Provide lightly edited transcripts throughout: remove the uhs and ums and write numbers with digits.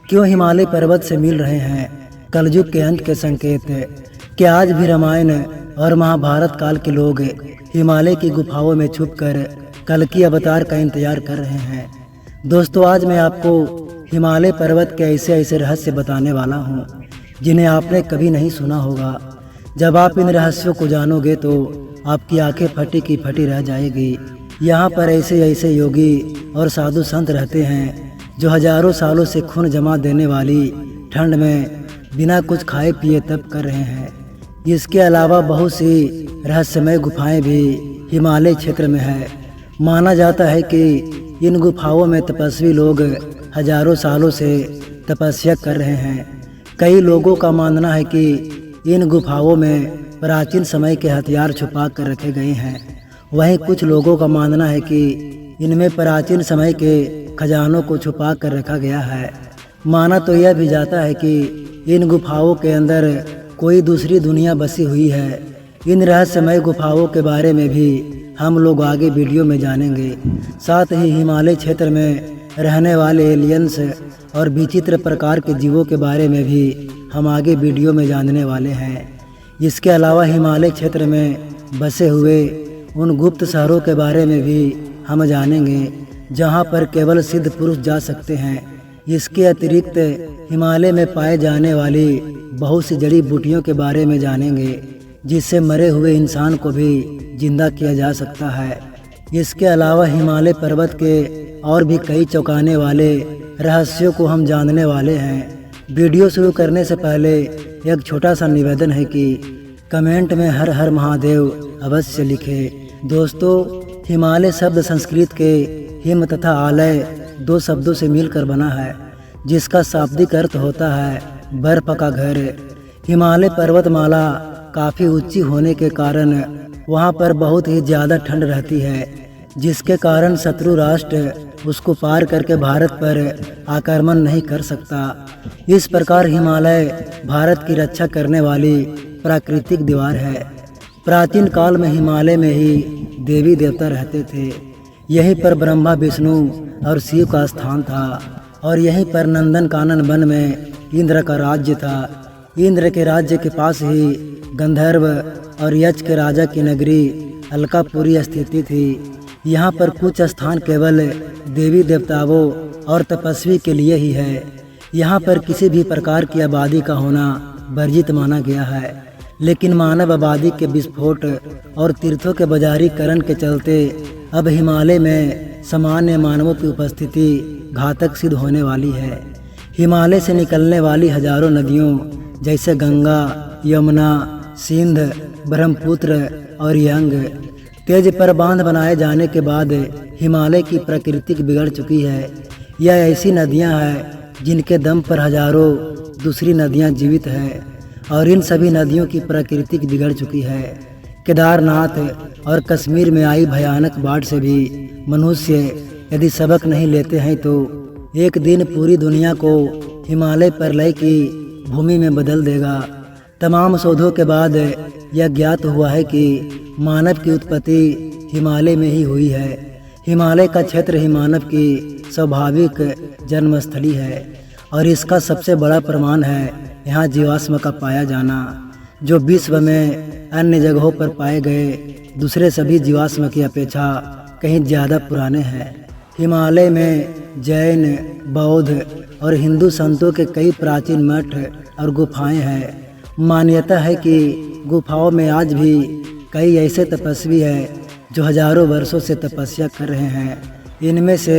क्यों हिमालय पर्वत से मिल रहे हैं कलयुग के अंत के संकेत? क्या आज भी रामायण और महाभारत काल के लोग हिमालय की गुफाओं में छुपकर कल की अवतार का इंतजार कर रहे हैं? दोस्तों, आज मैं आपको हिमालय पर्वत के ऐसे ऐसे रहस्य बताने वाला हूँ जिन्हें आपने कभी नहीं सुना होगा। जब आप इन रहस्यों को जानोगे तो आपकी आंखें फटी की फटी रह जाएगी। यहाँ पर ऐसे ऐसे योगी और साधु संत रहते हैं जो हजारों सालों से खून जमा देने वाली ठंड में बिना कुछ खाए पिए तप कर रहे हैं। इसके अलावा बहुत सी रहस्यमय गुफाएं भी हिमालय क्षेत्र में है। माना जाता है कि इन गुफाओं में तपस्वी लोग हजारों सालों से तपस्या कर रहे हैं। कई लोगों का मानना है कि इन गुफाओं में प्राचीन समय के हथियार छुपा कर रखे गए हैं। वहीं कुछ लोगों का मानना है कि इनमें प्राचीन समय के खजानों को छुपा कर रखा गया है। माना तो यह भी जाता है कि इन गुफाओं के अंदर कोई दूसरी दुनिया बसी हुई है। इन रहस्यमय गुफाओं के बारे में भी हम लोग आगे वीडियो में जानेंगे। साथ ही हिमालय क्षेत्र में रहने वाले एलियंस और विचित्र प्रकार के जीवों के बारे में भी हम आगे वीडियो में जानने वाले हैं। इसके अलावा हिमालय क्षेत्र में बसे हुए उन गुप्त शहरों के बारे में भी हम जानेंगे जहां पर केवल सिद्ध पुरुष जा सकते हैं। इसके अतिरिक्त हिमालय में पाए जाने वाली बहुत सी जड़ी बूटियों के बारे में जानेंगे जिससे मरे हुए इंसान को भी जिंदा किया जा सकता है। इसके अलावा हिमालय पर्वत के और भी कई चौंकाने वाले रहस्यों को हम जानने वाले हैं। वीडियो शुरू करने से पहले एक छोटा सा निवेदन है कि कमेंट में हर हर महादेव अवश्य लिखें। दोस्तों, हिमालय शब्द संस्कृत के हिम तथा आलय दो शब्दों से मिलकर बना है, जिसका शाब्दिक अर्थ होता है बर्फ का घर। हिमालय पर्वतमाला काफ़ी ऊंची होने के कारण वहां पर बहुत ही ज़्यादा ठंड रहती है, जिसके कारण शत्रु राष्ट्र उसको पार करके भारत पर आक्रमण नहीं कर सकता। इस प्रकार हिमालय भारत की रक्षा करने वाली प्राकृतिक दीवार है। प्राचीन काल में हिमालय में ही देवी देवता रहते थे। यहीं पर ब्रह्मा, विष्णु और शिव का स्थान था और यहीं पर नंदन कानन वन में इंद्र का राज्य था। इंद्र के राज्य के पास ही गंधर्व और यक्ष के राजा की नगरी अलकापुरी स्थित थी। यहाँ पर कुछ स्थान केवल देवी देवताओं और तपस्वी के लिए ही है। यहाँ पर किसी भी प्रकार की आबादी का होना वर्जित माना गया है, लेकिन मानव आबादी के विस्फोट और तीर्थों के बाजारीकरण के चलते अब हिमालय में सामान्य मानवों की उपस्थिति घातक सिद्ध होने वाली है। हिमालय से निकलने वाली हजारों नदियों जैसे गंगा, यमुना, सिंध, ब्रह्मपुत्र और यंग तेज पर बांध बनाए जाने के बाद हिमालय की प्रकृति बिगड़ चुकी है। यह ऐसी नदियां हैं जिनके दम पर हजारों दूसरी नदियां जीवित हैं और इन सभी नदियों की प्रकृति बिगड़ चुकी है। केदारनाथ और कश्मीर में आई भयानक बाढ़ से भी मनुष्य यदि सबक नहीं लेते हैं तो एक दिन पूरी दुनिया को हिमालय प्रलय की भूमि में बदल देगा। तमाम शोधों के बाद यह ज्ञात हुआ है कि मानव की उत्पत्ति हिमालय में ही हुई है। हिमालय का क्षेत्र ही मानव की स्वाभाविक जन्मस्थली है और इसका सबसे बड़ा प्रमाण है यहाँ जीवाश्म का पाया जाना, जो विश्व में अन्य जगहों पर पाए गए दूसरे सभी जीवाश्म की अपेक्षा कहीं ज़्यादा पुराने हैं। हिमालय में जैन, बौद्ध और हिंदू संतों के कई प्राचीन मठ और गुफाएं हैं। मान्यता है कि गुफाओं में आज भी कई ऐसे तपस्वी हैं जो हजारों वर्षों से तपस्या कर रहे हैं। इनमें से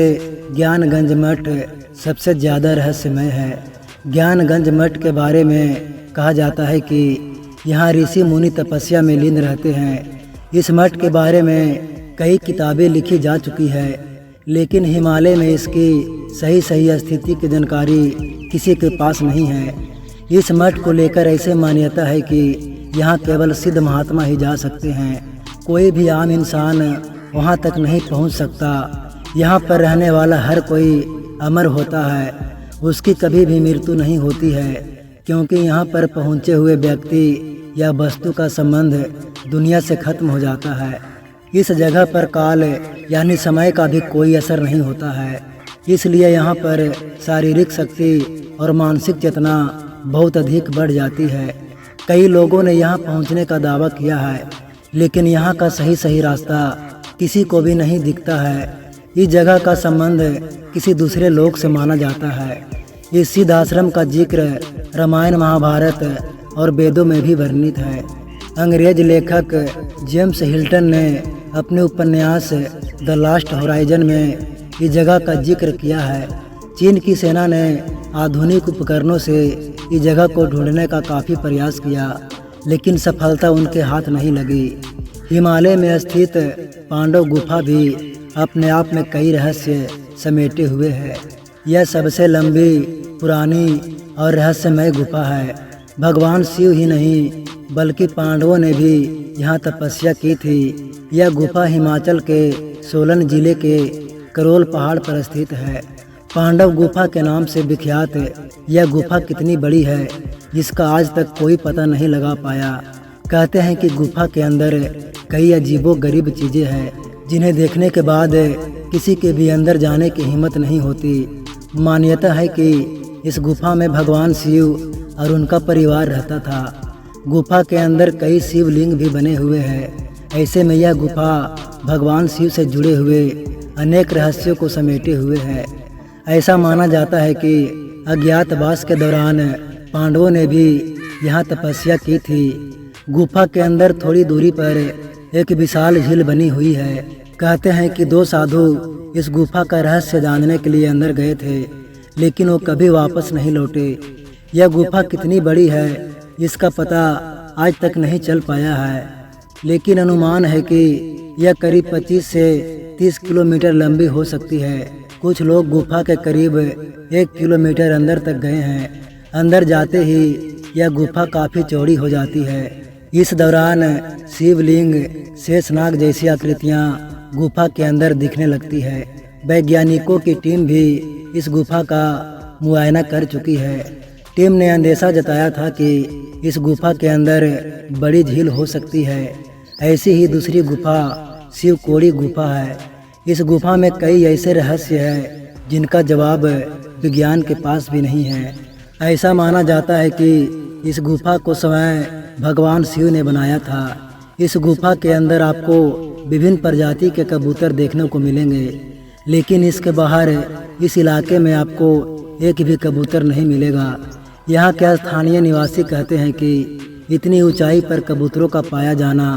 ज्ञानगंज मठ सबसे ज़्यादा रहस्यमय है। ज्ञानगंज मठ के बारे में कहा जाता है कि यहाँ ऋषि मुनि तपस्या में लीन रहते हैं। इस मठ के बारे में कई किताबें लिखी जा चुकी है, लेकिन हिमालय में इसकी सही स्थिति की जानकारी किसी के पास नहीं है। इस मठ को लेकर ऐसे मान्यता है कि यहाँ केवल सिद्ध महात्मा ही जा सकते हैं, कोई भी आम इंसान वहाँ तक नहीं पहुँच सकता। यहाँ पर रहने वाला हर कोई अमर होता है, उसकी कभी भी मृत्यु नहीं होती है, क्योंकि यहाँ पर पहुँचे हुए व्यक्ति या वस्तु का संबंध दुनिया से खत्म हो जाता है। इस जगह पर काल यानी समय का भी कोई असर नहीं होता है। इसलिए यहाँ पर शारीरिक शक्ति और मानसिक चेतना बहुत अधिक बढ़ जाती है। कई लोगों ने यहाँ पहुँचने का दावा किया है, लेकिन यहाँ का सही रास्ता किसी को भी नहीं दिखता है। इस जगह का संबंध किसी दूसरे लोक से माना जाता है। इस सिद्ध आश्रम का जिक्र रामायण, महाभारत और वेदों में भी वर्णित है। अंग्रेज लेखक जेम्स हिल्टन ने अपने उपन्यास द लास्ट होराइजन में इस जगह का जिक्र किया है। चीन की सेना ने आधुनिक उपकरणों से इस जगह को ढूंढने का काफ़ी प्रयास किया, लेकिन सफलता उनके हाथ नहीं लगी। हिमालय में स्थित पांडव गुफा भी अपने आप में कई रहस्य समेटे हुए है। यह सबसे लंबी, पुरानी और रहस्यमय गुफा है। भगवान शिव ही नहीं बल्कि पांडवों ने भी यहाँ तपस्या की थी। यह गुफा हिमाचल के सोलन जिले के करोल पहाड़ पर स्थित है। पांडव गुफा के नाम से विख्यात यह गुफा कितनी बड़ी है, जिसका आज तक कोई पता नहीं लगा पाया। कहते हैं कि गुफा के अंदर कई अजीबोगरीब चीज़ें हैं, जिन्हें देखने के बाद किसी के भी अंदर जाने की हिम्मत नहीं होती। मान्यता है कि इस गुफा में भगवान शिव और उनका परिवार रहता था। गुफा के अंदर कई शिवलिंग भी बने हुए हैं। ऐसे में यह गुफा भगवान शिव से जुड़े हुए अनेक रहस्यों को समेटे हुए है। ऐसा माना जाता है कि अज्ञातवास के दौरान पांडवों ने भी यहाँ तपस्या की थी। गुफा के अंदर थोड़ी दूरी पर एक विशाल झील बनी हुई है। कहते हैं कि 2 साधु इस गुफा का रहस्य जानने के लिए अंदर गए थे, लेकिन वो कभी वापस नहीं लौटे। यह गुफा कितनी बड़ी है इसका पता आज तक नहीं चल पाया है, लेकिन अनुमान है कि यह करीब 25 से 30 किलोमीटर लंबी हो सकती है। कुछ लोग गुफा के करीब 1 किलोमीटर अंदर तक गए हैं। अंदर जाते ही यह गुफा काफ़ी चौड़ी हो जाती है। इस दौरान शिवलिंग, शेषनाग जैसी आकृतियाँ गुफा के अंदर दिखने लगती है। वैज्ञानिकों की टीम भी इस गुफा का मुआयना कर चुकी है। टीम ने अंदेशा जताया था कि इस गुफा के अंदर बड़ी झील हो सकती है। ऐसी ही दूसरी गुफा शिवकोड़ी गुफा है। इस गुफा में कई ऐसे रहस्य हैं जिनका जवाब विज्ञान के पास भी नहीं है। ऐसा माना जाता है कि इस गुफा को स्वयं भगवान शिव ने बनाया था। इस गुफा के अंदर आपको विभिन्न प्रजाति के कबूतर देखने को मिलेंगे, लेकिन इसके बाहर इस इलाके में आपको एक भी कबूतर नहीं मिलेगा। यहाँ के स्थानीय निवासी कहते हैं कि इतनी ऊंचाई पर कबूतरों का पाया जाना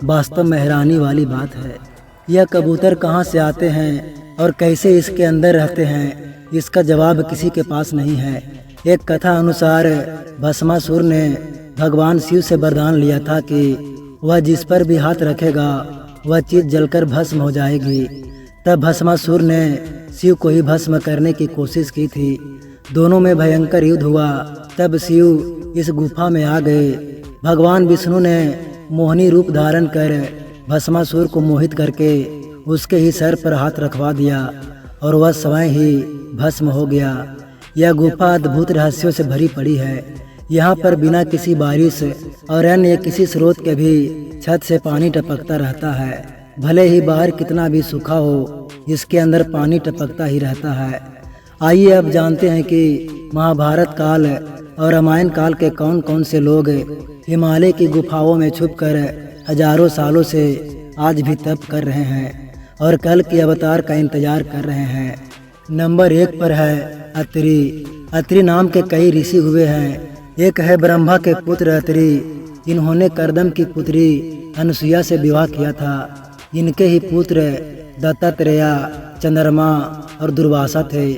वास्तव में हैरानी वाली बात है। यह कबूतर कहाँ से आते हैं और कैसे इसके अंदर रहते हैं, इसका जवाब किसी के पास नहीं है। एक कथा अनुसार भस्मासुर ने भगवान शिव से वरदान लिया था कि वह जिस पर भी हाथ रखेगा वह चीज़ जलकर भस्म हो जाएगी। तब भस्मासुर ने शिव को ही भस्म करने की कोशिश की थी। दोनों में भयंकर युद्ध हुआ। तब शिव इस गुफा में आ गए। भगवान विष्णु ने मोहिनी रूप धारण कर भस्मासुर को मोहित करके उसके ही सर पर हाथ रखवा दिया और वह स्वयं ही भस्म हो गया। यह गुफा अद्भुत रहस्यों से भरी पड़ी है। यहाँ पर बिना किसी बारिश और अन्य किसी स्रोत के भी छत से पानी टपकता रहता है। भले ही बाहर कितना भी सूखा हो, इसके अंदर पानी टपकता ही रहता है। आइए अब जानते हैं कि महाभारत काल और रामायण काल के कौन कौन से लोग हिमालय की गुफाओं में छुपकर हजारों सालों से आज भी तप कर रहे हैं और कल के अवतार का इंतजार कर रहे हैं। नंबर 1 पर है अत्रि। अत्रि नाम के कई ऋषि हुए हैं। एक है ब्रह्मा के पुत्र अत्रि। इन्होंने कर्दम की पुत्री अनुसुईया से विवाह किया था। इनके ही पुत्र दत्तात्रेय, चंद्रमा और दुर्वासा थे।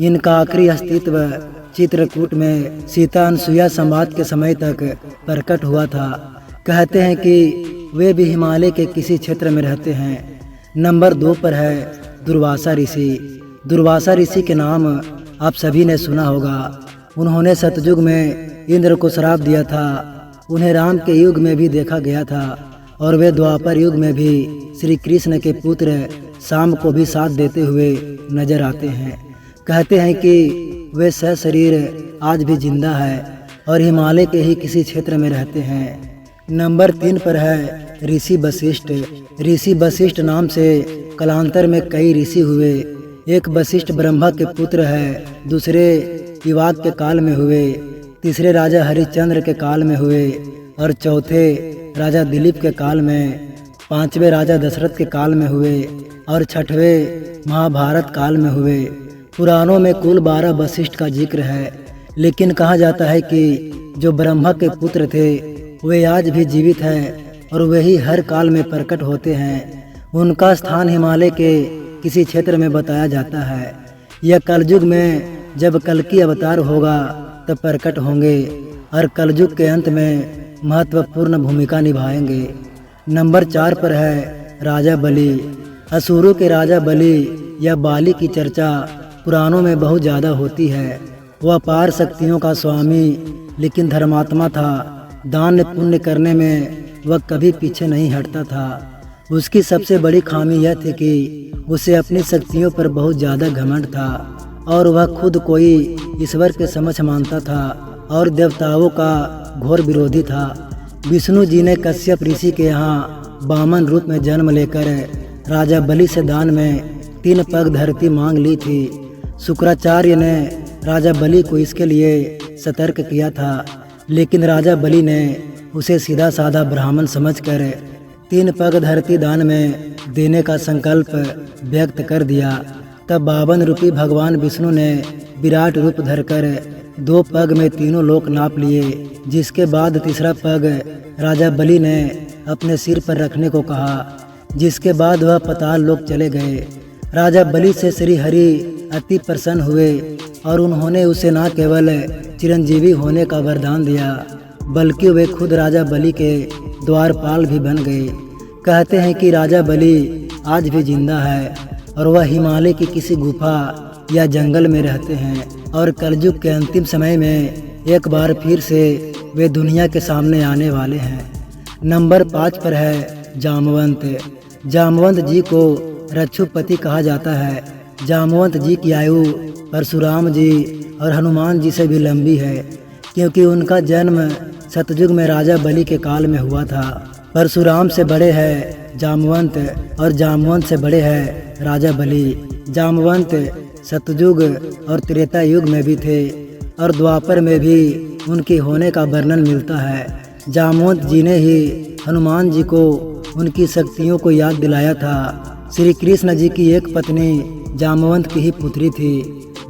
इनका आखिरी अस्तित्व चित्रकूट में सीता अनुसुईया संवाद के समय तक प्रकट हुआ था। कहते हैं कि वे भी हिमालय के किसी क्षेत्र में रहते हैं। नंबर 2 पर है दुर्वासा ऋषि। दुर्वासा ऋषि के नाम आप सभी ने सुना होगा। उन्होंने सतयुग में इंद्र को श्राप दिया था। उन्हें राम के युग में भी देखा गया था और वे द्वापर युग में भी श्री कृष्ण के पुत्र शाम को भी साथ देते हुए नजर आते हैं। कहते हैं कि वे सशरीर आज भी जिंदा है और हिमालय के ही किसी क्षेत्र में रहते हैं। नंबर 3 पर है ऋषि वशिष्ठ। ऋषि वशिष्ठ नाम से कालांतर में कई ऋषि हुए। एक वशिष्ठ ब्रह्मा के पुत्र है, दूसरे इवाक के काल में हुए, तीसरे राजा हरिश्चंद्र के काल में हुए और चौथे राजा दिलीप के काल में, पांचवें राजा दशरथ के काल में हुए और छठवें महाभारत काल में हुए। पुराणों में कुल 12 वशिष्ठ का जिक्र है, लेकिन कहा जाता है कि जो ब्रह्मा के पुत्र थे वे आज भी जीवित हैं और वही हर काल में प्रकट होते हैं। उनका स्थान हिमालय के किसी क्षेत्र में बताया जाता है। यह कलयुग में जब कल्कि अवतार होगा तब प्रकट होंगे और कलयुग के अंत में महत्वपूर्ण भूमिका निभाएंगे। नंबर 4 पर है राजा बलि। असुरों के राजा बलि या बाली की चर्चा पुराणों में बहुत ज़्यादा होती है। वह अपार शक्तियों का स्वामी लेकिन धर्मात्मा था। दान पुण्य करने में वह कभी पीछे नहीं हटता था। उसकी सबसे बड़ी खामी यह थी कि उसे अपनी शक्तियों पर बहुत ज़्यादा घमंड था और वह खुद कोई ईश्वर के समक्ष मानता था और देवताओं का घोर विरोधी था। विष्णु जी ने कश्यप ऋषि के यहाँ वामन रूप में जन्म लेकर राजा बलि से दान में 3 पग धरती मांग ली थी। शुक्राचार्य ने राजा बलि को इसके लिए सतर्क किया था, लेकिन राजा बलि ने उसे सीधा साधा ब्राह्मण समझकर 3 पग धरती दान में देने का संकल्प व्यक्त कर दिया। तब 52 रूपी भगवान विष्णु ने विराट रूप धरकर 2 पग में तीनों लोक नाप लिए, जिसके बाद तीसरा पग राजा बलि ने अपने सिर पर रखने को कहा, जिसके बाद वह पाताल लोक चले गए। राजा बलि से श्री हरि अति प्रसन्न हुए और उन्होंने उसे न केवल चिरंजीवी होने का वरदान दिया बल्कि वे खुद राजा बलि के द्वारपाल भी बन गए। कहते हैं कि राजा बलि आज भी जिंदा है और वह हिमालय की किसी गुफा या जंगल में रहते हैं और कलयुग के अंतिम समय में एक बार फिर से वे दुनिया के सामने आने वाले हैं। नंबर 5 पर है जामवंत। जामवंत जी को रक्षुपति कहा जाता है। जामवंत जी की आयु परशुराम जी और हनुमान जी से भी लंबी है, क्योंकि उनका जन्म सतयुग में राजा बलि के काल में हुआ था। परशुराम से बड़े हैं जामवंत और जामवंत से बड़े हैं राजा बलि। जामवंत सतयुग और त्रेता युग में भी थे और द्वापर में भी उनके होने का वर्णन मिलता है। जामवंत जी ने ही हनुमान जी को उनकी शक्तियों को याद दिलाया था। श्री कृष्ण जी की एक पत्नी जामवंत की ही पुत्री थी।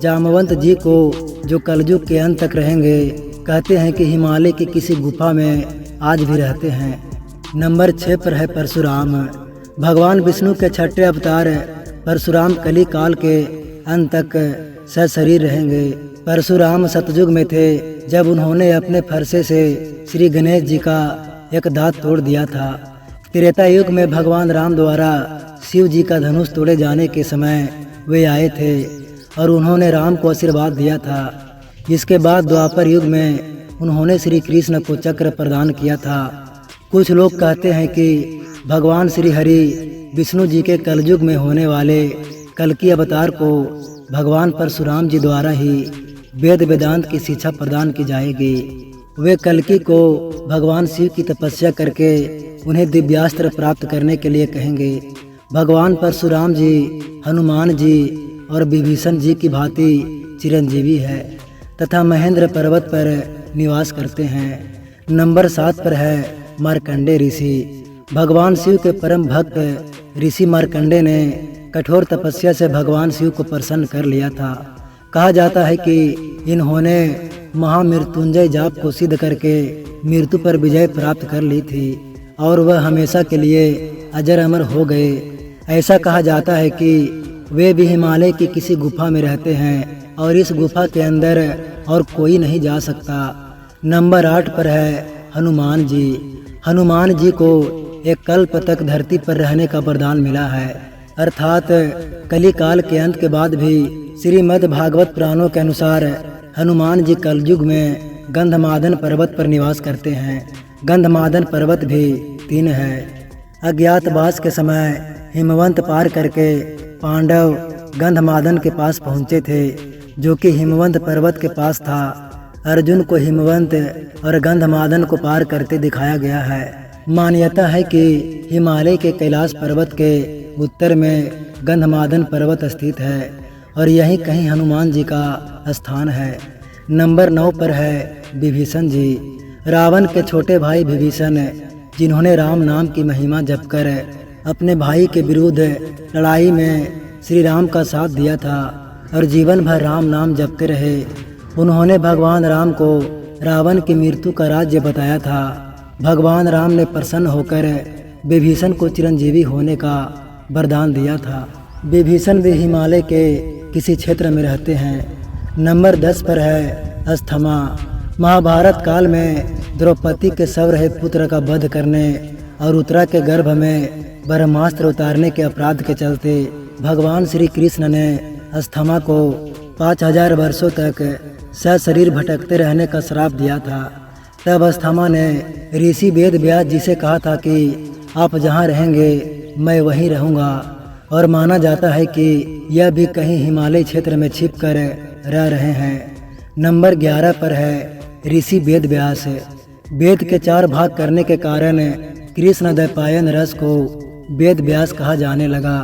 जामवंत जी को जो कलयुग के अंत तक रहेंगे, कहते हैं कि हिमालय की किसी गुफा में आज भी रहते हैं। नंबर 6 पर है परशुराम। भगवान विष्णु के छठे अवतार परशुराम कली काल के अंत तक सशरीर रहेंगे। परशुराम सतयुग में थे जब उन्होंने अपने फरसे से श्री गणेश जी का एक दांत तोड़ दिया था। त्रेता युग में भगवान राम द्वारा शिव जी का धनुष तोड़े जाने के समय वे आए थे और उन्होंने राम को आशीर्वाद दिया था। इसके बाद द्वापर युग में उन्होंने श्री कृष्ण को चक्र प्रदान किया था। कुछ लोग कहते हैं कि भगवान श्री हरि विष्णु जी के कलयुग में होने वाले कल्कि अवतार को भगवान परशुराम जी द्वारा ही वेद वेदांत की शिक्षा प्रदान की जाएगी। वे कल्कि को भगवान शिव की तपस्या करके उन्हें दिव्यास्त्र प्राप्त करने के लिए कहेंगे। भगवान परशुराम जी हनुमान जी और विभीषण जी की भांति चिरंजीवी है तथा महेंद्र पर्वत पर निवास करते हैं। नंबर 7 पर है मार्कंडे ऋषि। भगवान शिव के परम भक्त ऋषि मार्कंडे ने कठोर तपस्या से भगवान शिव को प्रसन्न कर लिया था। कहा जाता है कि इन्होंने महामृत्युंजय जाप को सिद्ध करके मृत्यु पर विजय प्राप्त कर ली थी और वह हमेशा के लिए अजर अमर हो गए। ऐसा कहा जाता है कि वे भी हिमालय की किसी गुफा में रहते हैं और इस गुफा के अंदर और कोई नहीं जा सकता। नंबर 8 पर है हनुमान जी। हनुमान जी को एक कल्प तक धरती पर रहने का वरदान मिला है, अर्थात कली काल के अंत के बाद भी श्रीमद् भागवत पुराणों के अनुसार हनुमान जी कलयुग में गंधमादन पर्वत पर निवास करते हैं। गंधमादन पर्वत भी 3 है। अज्ञातवास के समय हिमवंत पार करके पांडव गंधमादन के पास पहुँचे थे, जो कि हिमवंत पर्वत के पास था। अर्जुन को हिमवंत और गंधमादन को पार करते दिखाया गया है। मान्यता है कि हिमालय के कैलाश पर्वत के उत्तर में गंधमादन पर्वत स्थित है और यहीं कहीं हनुमान जी का स्थान है। नंबर 9 पर है विभीषण जी। रावण के छोटे भाई विभीषण, जिन्होंने राम नाम की महिमा जपकर अपने भाई के विरुद्ध लड़ाई में श्री राम का साथ दिया था और जीवन भर राम नाम जपते रहे। उन्होंने भगवान राम को रावण की मृत्यु का राज्य बताया था। भगवान राम ने प्रसन्न होकर विभीषण को चिरंजीवी होने का वरदान दिया था। विभीषण भी हिमालय के किसी क्षेत्र में रहते हैं। नंबर 10 पर है अस्थमा। महाभारत काल में द्रौपदी के शव रहित पुत्र का वध करने और उत्तरा के गर्भ में ब्रह्मास्त्र उतारने के अपराध के चलते भगवान श्री कृष्ण ने अस्थमा को 5000 वर्षों तक सशरीर भटकते रहने का श्राप दिया था। तब अस्थमा ने ऋषि वेद व्यास जी से कहा था कि आप जहाँ रहेंगे मैं वहीं रहूँगा, और माना जाता है कि यह भी कहीं हिमालय क्षेत्र में छिप कर रह रहे हैं। नंबर 11 पर है ऋषि वेद व्यास। वेद के 4 भाग करने के कारण कृष्ण द्वैपायन रस को वेद व्यास कहा जाने लगा।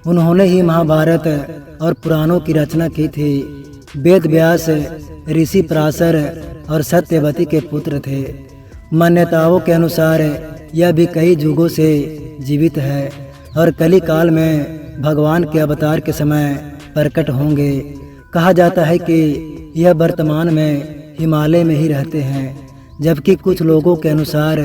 उन्होंने ही महाभारत और पुराणों की रचना की थी। वेद व्यास ऋषि पराशर और सत्यवती के पुत्र थे। मान्यताओं के अनुसार यह भी कई युगों से जीवित है और कली काल में भगवान के अवतार के समय प्रकट होंगे। कहा जाता है कि यह वर्तमान में हिमालय में ही रहते हैं, जबकि कुछ लोगों के अनुसार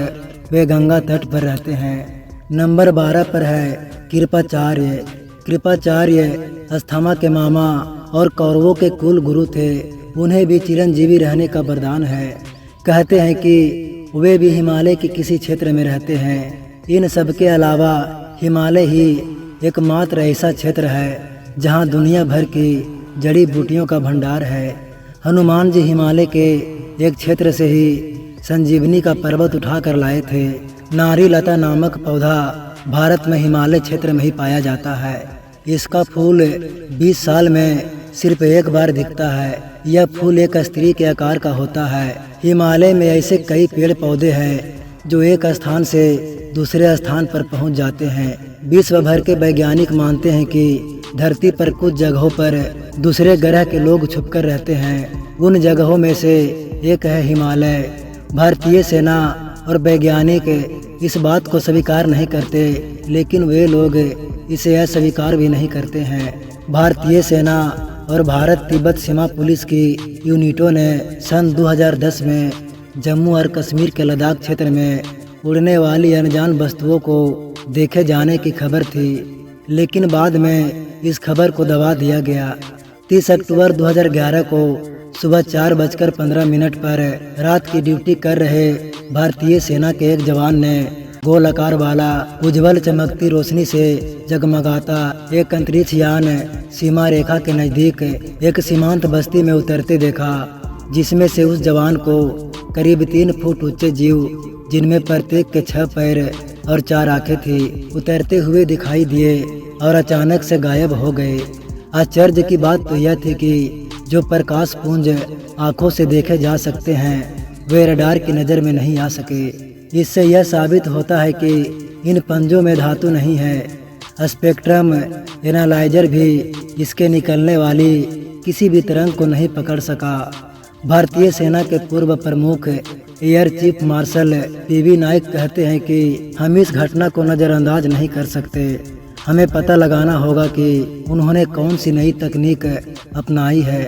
वे गंगा तट पर रहते हैं। नंबर 12 पर है कृपाचार्य। कृपाचार्य अस्थमा के मामा और कौरवों के कुल गुरु थे। उन्हें भी चिरंजीवी रहने का वरदान है। कहते हैं कि वे भी हिमालय के किसी क्षेत्र में रहते हैं। इन सब के अलावा हिमालय ही एकमात्र ऐसा क्षेत्र है जहां दुनिया भर की जड़ी बूटियों का भंडार है। हनुमान जी हिमालय के एक क्षेत्र से ही संजीवनी का पर्वत उठा कर लाए थे। नारी लता नामक पौधा भारत में हिमालय क्षेत्र में ही पाया जाता है। इसका फूल 20 साल में सिर्फ एक बार दिखता है। यह फूल एक स्त्री के आकार का होता है। हिमालय में ऐसे कई पेड़ पौधे हैं जो एक स्थान से दूसरे स्थान पर पहुंच जाते हैं। विश्व भर के वैज्ञानिक मानते हैं कि धरती पर कुछ जगहों पर दूसरे ग्रह के लोग छुपकर रहते हैं। उन जगहों में से एक है हिमालय। भारतीय सेना और वैज्ञानिक इस बात को स्वीकार नहीं करते, लेकिन वे लोग इसे अस्वीकार भी नहीं करते हैं। भारतीय सेना और भारत तिब्बत सीमा पुलिस की यूनिटों ने सन 2010 में जम्मू और कश्मीर के लद्दाख क्षेत्र में उड़ने वाली अनजान वस्तुओं को देखे जाने की खबर थी, लेकिन बाद में इस खबर को दबा दिया गया। 30 अक्टूबर 2011 को सुबह 4:15 पर रात की ड्यूटी कर रहे भारतीय सेना के एक जवान ने गोलाकार वाला उज्जवल चमकती रोशनी से जगमगाता एक अंतरिक्ष यान सीमा रेखा के नज़दीक एक सीमांत बस्ती में उतरते देखा, जिसमें से उस जवान को करीब 3 फुट ऊंचे जीव, जिनमें प्रत्येक के 6 पैर और 4 आंखें थी, उतरते हुए दिखाई दिए और अचानक से गायब हो गए। आश्चर्य की बात तो यह थी कि जो प्रकाश पुंज आंखों से देखे जा सकते हैं वे रडार की नज़र में नहीं आ सके। इससे यह साबित होता है कि इन पंजों में धातु नहीं है। स्पेक्ट्रम एनालाइजर भी इसके निकलने वाली किसी भी तरंग को नहीं पकड़ सका। भारतीय सेना के पूर्व प्रमुख air chief marshal PV Naik कहते हैं कि हम इस घटना को नज़रअंदाज नहीं कर सकते। हमें पता लगाना होगा कि उन्होंने कौन सी नई तकनीक अपनाई है।